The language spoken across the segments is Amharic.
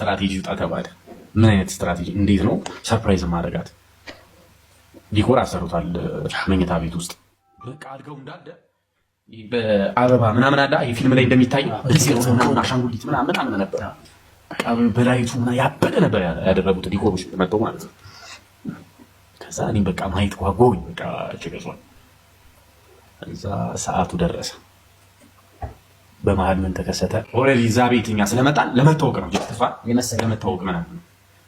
ስትራቴጂ ውጣ ተባለ። ምን አይነት ስትራቴጂ? እንዴት ነው ሰርፕራይዝ ማድረጋት? ዲኮር አሰሩታል መኝታ ቤት ውስጥ በቃ አድርገው እንዳለ በአበባ ምናምን አለ ይሄ ፊልም ላይ እንደሚታየው አሻንጉሊት ምናምን ነበር። በላይቱ ያበደ ነበር ያደረጉት ዲኮሮች መጥተው ማለት ነው። ከዛ እኔም በቃ ማየት ጓጓኝ። በቃ ችግሯል። እዛ ሰዓቱ ደረሰ። በመሀል ምን ተከሰተ? ኦልሬዲ እዛ ቤት እኛ ስለመጣን ለመታወቅ ነው ጀስቲፋ ለመታወቅ ምናምን ነው።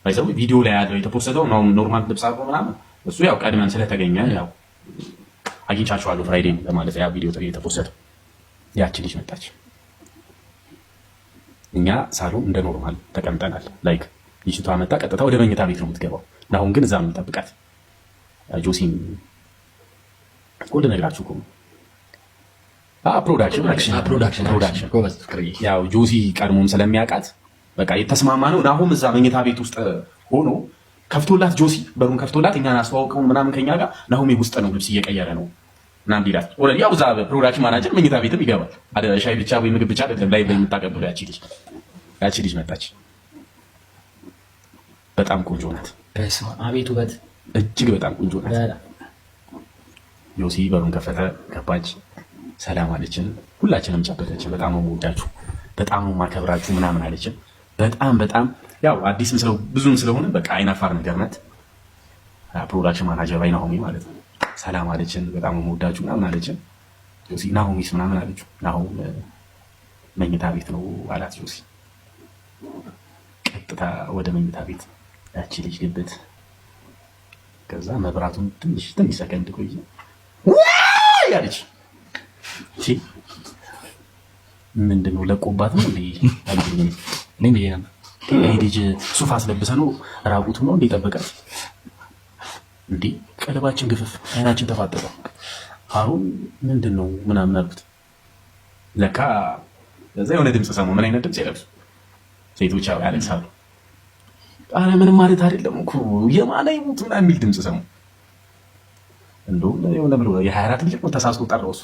ባይዘው ቪዲዮ ላይ ያለው የተፖስተው ነው ኖርማል ልብስ አድርጎ ምናምን እሱ ያው ቀድመን ስለተገኘ ያው አግኝቻቸዋለሁ ፍራይዴን ለማለት ያ ቪዲዮ የተፖስተው። ያቺ ልጅ መጣች። እኛ ሳሎን እንደ ኖርማል ተቀምጠናል። ላይክ ይሽቷ መጣ። ቀጥታ ወደ መኝታ ቤት ነው የምትገባው። አሁን ግን እዛ የምንጠብቃት ጆሲን ወደ ነግራችሁ እኮ ፕሮዳክሽን ያው ጆሲ ቀድሞም ስለሚያውቃት በቃ የተስማማ ነው። ናሆም እዛ መኝታ ቤት ውስጥ ሆኖ ከፍቶላት ጆሲ በሩን ከፍቶላት እኛን አስተዋውቀው ምናምን ከኛ ጋር ናሆሜ ውስጥ ነው ልብስ እየቀየረ ነው ምናምን ይላል። ኦልሬዲ ያው እዛ ፕሮዳክሽን ማናጀር መኝታ ቤትም ይገባል። ሻይ ብቻ ወይ ምግብ ብቻ አይደለም ላይ የምታቀብለው ያቺ ልጅ መጣች። በጣም ቆንጆ ናት። አቤት ውበት! እጅግ በጣም ቆንጆ ናት። ጆሲ በሩን ከፈተ፣ ገባች፣ ሰላም አለችን። ሁላችንም ጨበጠችን። በጣም ነው የምወዳችሁ፣ በጣም ነው የማከብራችሁ ምናምን አለችን። በጣም ያው አዲስም ስለው ብዙም ስለሆነ በቃ አይናፋር ነገር ናት። ፕሮዳክሽን ማናጀር ላይ ናሆሚ ማለት ነው። ሰላም አለችን፣ በጣም ነው የምወዳችሁ ምናምን አለችን። ጆሲ ናሆሚስ ምናምን አለችው። ናሆም መኝታ ቤት ነው አላት ጆሲ። ቀጥታ ወደ መኝታ ቤት ያቺ ልጅ ግብት። ከዛ መብራቱን ትንሽ ሰከንድ ቆየ ያለች ምንድነው ለቆባት ነው እንዴ? ይሄ ልጅ ሱፍ አስለብሰ ነው ራቁቱ ነው እንዴ ጠበቃት እንዴ? ቀለባችን ግፍፍ አይናችን ተፋጠጠ። አሁን ምንድነው ምናምን አልኩት። ለካ ለዛ የሆነ ድምፅ ሰማሁ። ምን አይነት ድምፅ ይለብሱ ሴቶች ያለቅሳሉ። ኧረ ምንም ማለት አይደለም እኮ የማን አይሞት ምናምን የሚል ድምፅ ሰማሁ። እንደውም የሆነ ብሎ የ24 ልጅ ተሳስቶ ጠራው እሱ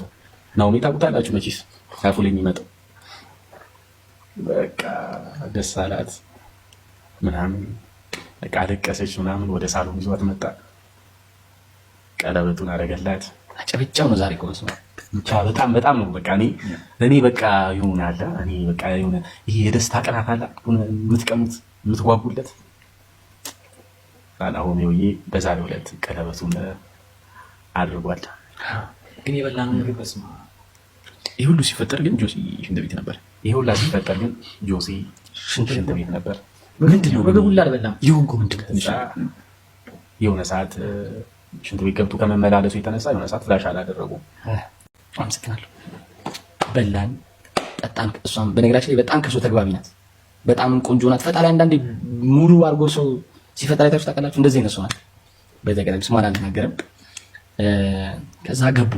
ናሆሜ ታውቁታላችሁ መቼስ ካፉ ላይ የሚመጣው። በቃ ደስ አላት ምናምን በቃ አለቀሰች ምናምን። ወደ ሳሎን ይዟት መጣ። ቀለበቱን አደረገላት። አጨብጫው ነው ዛሬ ቆንጆ ብቻ በጣም ነው በቃ እኔ በቃ ይሆናል እኔ በቃ የሆነ ይሄ የደስታ ቀናት አለ የምትቀሙት የምትጓጉለት ናሆሜ በዛሬው ዕለት ቀለበቱን አድርጓል። ግን የበላነው ምግብ በስማ ይሄ ሁሉ ሲፈጠር ግን ጆሲ ሽንት ቤት ነበር። ይሄ ሁላ ሲፈጠር ግን ጆሲ ሽንት ቤት ነበር። ምንድነው ምግብ ሁላ አልበላም። ይሁንኩ ምንድነው የሆነ ሰዓት ሽንት ቤት ገብቶ ከመመላለሱ የተነሳ የሆነ ሰዓት ፍላሽ አላደረጉም። አመሰግናለሁ። በላን ጠጣን። እሷም በነገራችን ላይ በጣም ከሰው ተግባቢ ናት። በጣም ቆንጆ ናት። ፈጣሪ አንዳንዴ ሙሉ አድርጎ ሰው ሲፈጠር አይታችሁ ታውቃላችሁ? እንደዚህ ነው ሰው ናት። በተገናኝ ስሟን አልናገርም። ከዛ ገቡ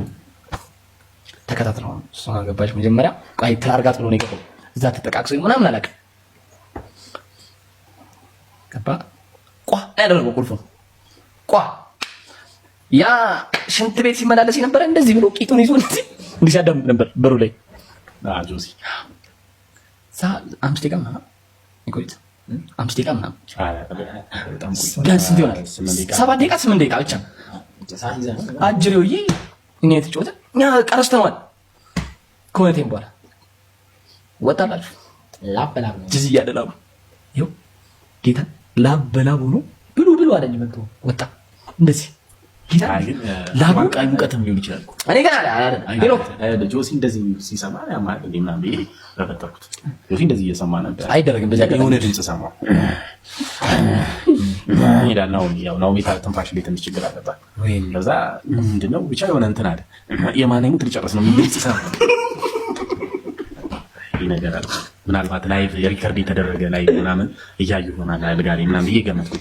ተከታትለው እሷ ገባች። መጀመሪያ ቆይ ትላርጋት ብሎ ነው የገባው። እዛ ተጠቃቅሰው ምናምን አላውቅም። ገባ ቋ ያደረገው ቁልፉን ቋ ያ ሽንት ቤት ሲመላለስ ነበር። እንደዚህ ብሎ ቂጡን ይዞ እንዲህ ሲያዳምጥ ነበር በሩ ላይ ጆሲ። አምስት ደቂቃ ምናምን ይቆይት 5 ደቂቃ ምናምን ቢያንስ ስንት ይሆናል? 7 ደቂቃ 8 ደቂቃ ብቻ አጅሬውዬ እኛ የተጫወተ እኛ ቀረስተነዋል። ከሆነቴም በኋላ ወጣላችሁ ላበላብ ነው ጅዝ እያደላቡ ይኸው ጌታ ላበላቡ ነው ብሉ አለኝ። መጥቶ ወጣ እንደዚህ ጌታ ላቡ ቃል ሙቀትም ሊሆን ይችላል። እኔ ግን አለ ጆሲ እንደዚህ ሲሰማ ያማል ምናምን ይሄ ተፈጠርኩት። ጆሲ እንደዚህ እየሰማ ነበር። አይደረግም በዚያ ቀን የሆነ ድምፅ ሰማሁ። ይላልናው ያው ነው ቤታ ትንፋሽ ላይ ትንሽ ችግር አለባት። ከዛ ምንድነው ብቻ የሆነ እንትን አለ የማን ሙት ሊጨርስ ነው የሚል ጽሳ ይሄ ነገር አለ። ምናልባት ላይቭ የሪከርድ የተደረገ ላይቭ ምናምን እያዩ ይሆናል አልጋሪ ምናምን እየገመትኩ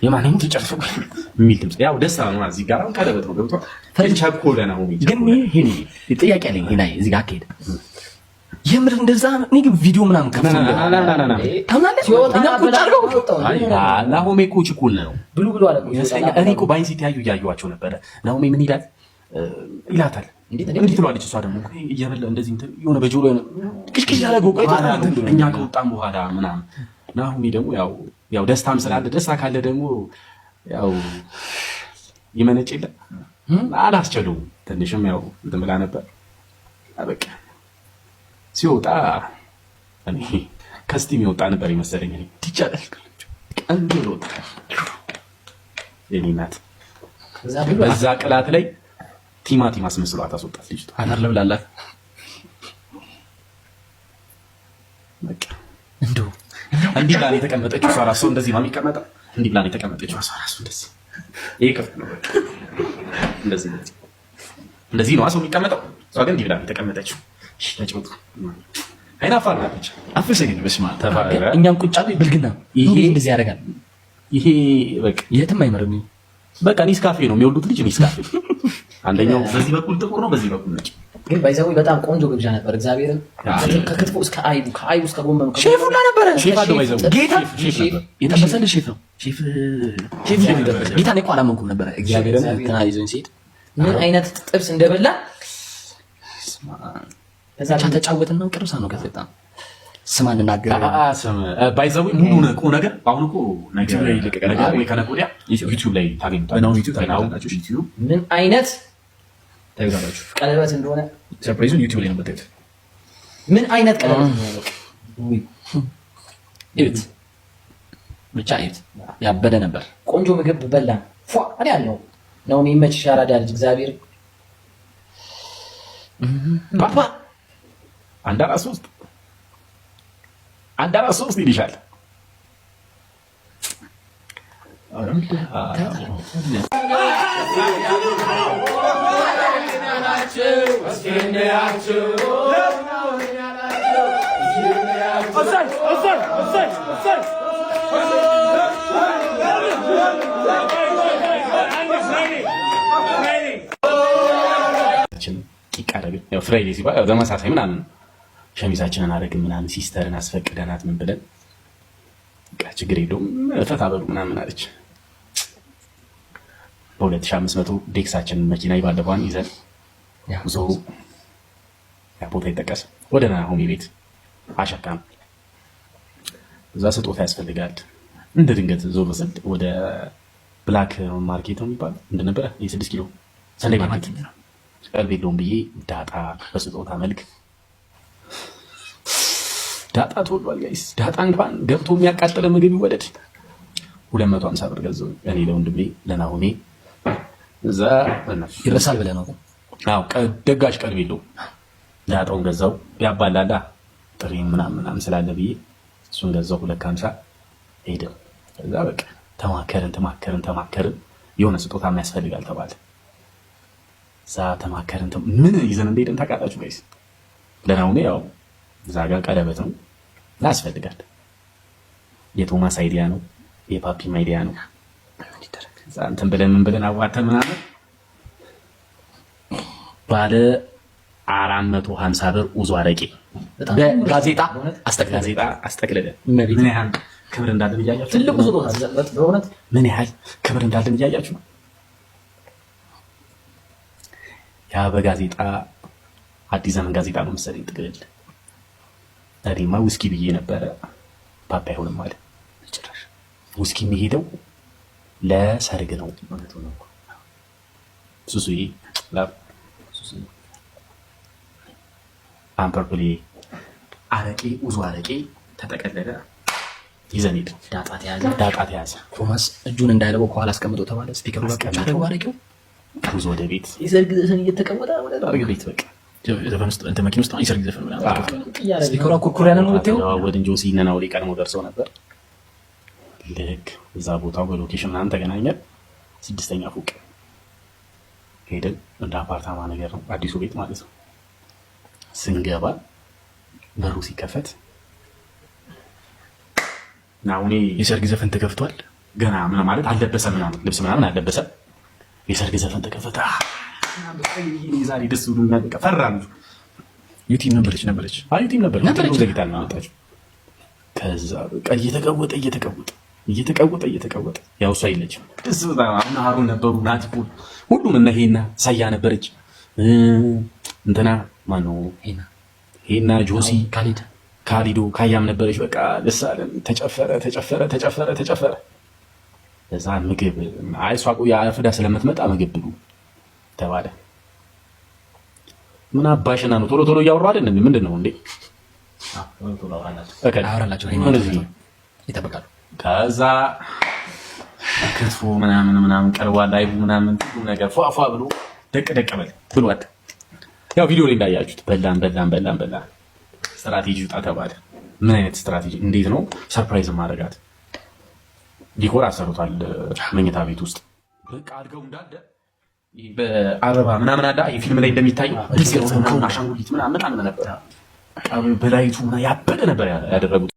የማን ሙት ሊጨርስ ነው የሚል ድምፅ ያው ደስታ ነው። እዚህ ጋር አሁን ቀለበት ነው ገብቷል። ተንቻኮለ ነው ግን ይሄ ጥያቄ አለኝ። ይሄ እዚህ ጋር አትሄድ የምር እንደዛ ነው ግን ቪዲዮ ምናምን ታምናለህ? ናሆሜ እኮ ችኩል ነው ብሉ አለ። እኔ እኮ ባይን ሲተያዩ እያየኋቸው ነበረ። ናሆሜ ምን ይላታል እንዴት ትለዋለች እሷ ደግሞ እየበላ እንደዚህ የሆነ በጆሮ ቅሽቅሽ ያደረገው እኛ ከወጣም በኋላ ምናምን ናሁሚ ደግሞ ያው ደስታም ስላለ ደስታ ካለ ደግሞ ያው ይመነጭ የለ አላስችለውም። ትንሽም ያው እንትን ብላ ነበር። በቃ ሲወጣ እኔ ከስቲም የወጣ ነበር ይመስለኝ። እኔ ትቻላል ቀንዱ ወጣ የኔ ናት። በዛ ቅላት ላይ ቲማቲም አስመስሏት አስወጣት ልጅቷ። አናር ለብላላት በቃ እንደው እንዲህ ብላ ነው የተቀመጠችው። እሷ እራሱ እንደዚህ ነው የሚቀመጠው። እንዲህ ብላ ነው የተቀመጠችው እሷ እራሱ እንደዚህ። ይሄ ከፍት ነው በቃ እንደዚህ ነው ሰው የሚቀመጠው። እሷ ግን እንዲህ ብላ ነው የተቀመጠችው። እሺ ተጫወቱ። አይናፋር ናለች። አፍሽ ግን በስማ ተፋራ እኛም ቁጭ አለ ብልግና ይሄ እንደዚህ ያደርጋል። ይሄ በቃ የትም አይመርም። በቃ ኔስካፌ ነው የሚወልዱት ልጅ ኔስካፌ። አንደኛው በዚህ በኩል ጥቁር ነው፣ በዚህ በኩል ነጭ። ግን ባይዘው በጣም ቆንጆ ግብዣ ነበር። እግዚአብሔርን ከክትፎ እስከ አይቡ እስከ ጎንበሩ ሼፍ ሁላ ነበር። ሼፍ አለው ባይዘው ጌታ የተመሰለ ሼፍ ነው። ሼፍ ጌታ ነው። አላመንኩም ነበር እግዚአብሔርን እንትና ይዞኝ ሲሄድ ምን አይነት ጥብስ እንደበላ ከዛ ተጫወትን ነው። ቅርሳ ነው ከዘጣ ስማ እንናገር ስም ባይዘው ሙሉ ነው ነገር አሁን እኮ ነገር ይልቀቀ ነገር ወይ ከነገ ወዲያ ዩቲዩብ ላይ ታገኙታላችሁ። ዩቲዩብ ምን አይነት ታዩታላችሁ ቀለበት እንደሆነ ሰርፕራይዙን ዩቲዩብ ላይ ነው የምታዩት። ምን አይነት ቀለበት እንደሆነ እዩት ብቻ እዩት። ያበደ ነበር። ቆንጆ ምግብ በላን ፏ አለ ያለው ነው የሚመች ሻራዳ ልጅ እግዚአብሔር ፓፓ አንድ አራት ሶስት ይልሻል። ፍራይዴ ሲባል ተመሳሳይ ምናምን ሸሚዛችንን አደረግን ምናምን ሲስተርን አስፈቅደናት ምን ብለን በቃ ችግር የለውም ፈታ በሉ ምናምን አለች። በ2500 ዴክሳችንን መኪና ይባለባን ይዘን ጉዞ ቦታ ይጠቀስ ወደ ናሆሚ ቤት አሸካም። እዛ ስጦታ ያስፈልጋል። እንደ ድንገት ዞር ስል ወደ ብላክ ማርኬት ነው የሚባለው እንደነበረ የ6 ኪሎ ሰንደይ ማርኬት ቀልብ የለውም ብዬ ዳጣ በስጦታ መልክ ዳጣ ተወዷል ጋይስ። ዳጣ እንኳን ገብቶ የሚያቃጥለ ምግብ ይወደድ 250 ብር ገዛው እኔ ለወንድሜ ለናሆሜ። እዛ ይረሳል ብለህ ነው? አዎ ደጋሽ ቀልብ የለውም። ዳጣውን ገዛው ያባላላ ጥሪ ምናምን ስላለ ብዬ እሱን ገዛው 250 ሄደ። እዛ በቃ ተማከርን የሆነ ስጦታ የሚያስፈልጋል ተባለ። እዛ ተማከርን ምን ይዘን እንደሄድን ታውቃላችሁ ጋይስ? ለናሆሜ ያው እዛ ጋር ቀለበት ነው ያስፈልጋል። የቶማስ አይዲያ ነው፣ የፓፒም አይዲያ ነው። እዛ እንትን ብለን ምን ብለን አዋተን ምናምን ባለ 450 ብር ኡዞ አረቄ በጋዜጣ አስጠቅልለ ምን ያህል ክብር እንዳለን እያያችሁ ትልቁ ስጦታ በእውነት ምን ያህል ክብር እንዳለን እያያችሁ ያ በጋዜጣ አዲስ ዘመን ጋዜጣ ነው መሰለኝ ጥቅልል። እኔማ ውስኪ ብዬ ነበረ። ፓፓ አይሆንም ማለት ጭራሽ ውስኪ የሚሄደው ለሰርግ ነው ማለት ነው። ሱሱዬ አምፐርፕሌ አረቄ ኡዞ አረቄ ተጠቀለለ። ይዘን ሄድን። ዳጣ ተያዘ። ቶማስ እጁን እንዳይለበው ከኋላ አስቀምጦ ተባለ። ስፒከሩ ጋር ቁጭ አደረገው አረቄው። ጉዞ ወደ ቤት የሰርግ ዘፈን እየተቀመጠ ወደ ሰርግ ቤት በቃ ዘፈን ውስጥ እንትን መኪና ውስጥ የሰርግ ዘፈን ምናምን ስፒከሩ ኩርኩር ያለ ነው ብትይው ወደ እንጆሲ ነናውሌ ቀድሞ ደርሰው ነበር። ልክ እዛ ቦታው በሎኬሽን ምናምን ተገናኘን። 6ኛ ፎቅ ሄደን እንደ አፓርታማ ነገር ነው አዲሱ ቤት ማለት ነው። ስንገባ በሩ ሲከፈት ናውኔ የሰርግ ዘፈን ተከፍቷል። ገና ምን ማለት አልለበሰም ምናምን ልብስ ምናምን አልለበሰም። የሰርግ ዘፈን ተከፈተ። ዛሬ ደስ ብሎኛል። በቃ ፈራን። ዩቲም ነበረች ዩቲም ነበረች ዘግታል ነው መጣች። ከዛ በቃ እየተቀወጠ ያው እሷ አይለችም። ደስ በጣም አሁን ሀሩን ነበሩ ናቲፖል ሁሉም እና ሄና ሳያ ነበረች። እንትና ማነው ሄና ጆሲ ካሊዶ ካያም ነበረች። በቃ ደስ አለን። ተጨፈረ። እዛ ምግብ እሷ የአፍዳ ስለምትመጣ ምግብ ብሉ ተባለ። ምን አባሽና ነው ቶሎ እያወራሁ አይደል? ምንድን ነው እንዴ? ይጠብቃሉ። ከዛ ክትፎ ምናምን ቀርቧል። ላይቡ ምናምን ሁሉ ነገር ፏፏ ብሎ ደቅ በል ብሏል። ያው ቪዲዮ ላይ እንዳያችሁት በላን። ስትራቴጂ ውጣ ተባለ። ምን አይነት ስትራቴጂ? እንዴት ነው ሰርፕራይዝ ማድረጋት? ዲኮር አሰሩታል መኝታ ቤት ውስጥ በቃ አድርገው እንዳለ በአበባ ምናምን አዳ ፊልም ላይ እንደሚታየው አሻንጉሊት ምናምን ነበር። በላይቱ ያበደ ነበር ያደረጉት።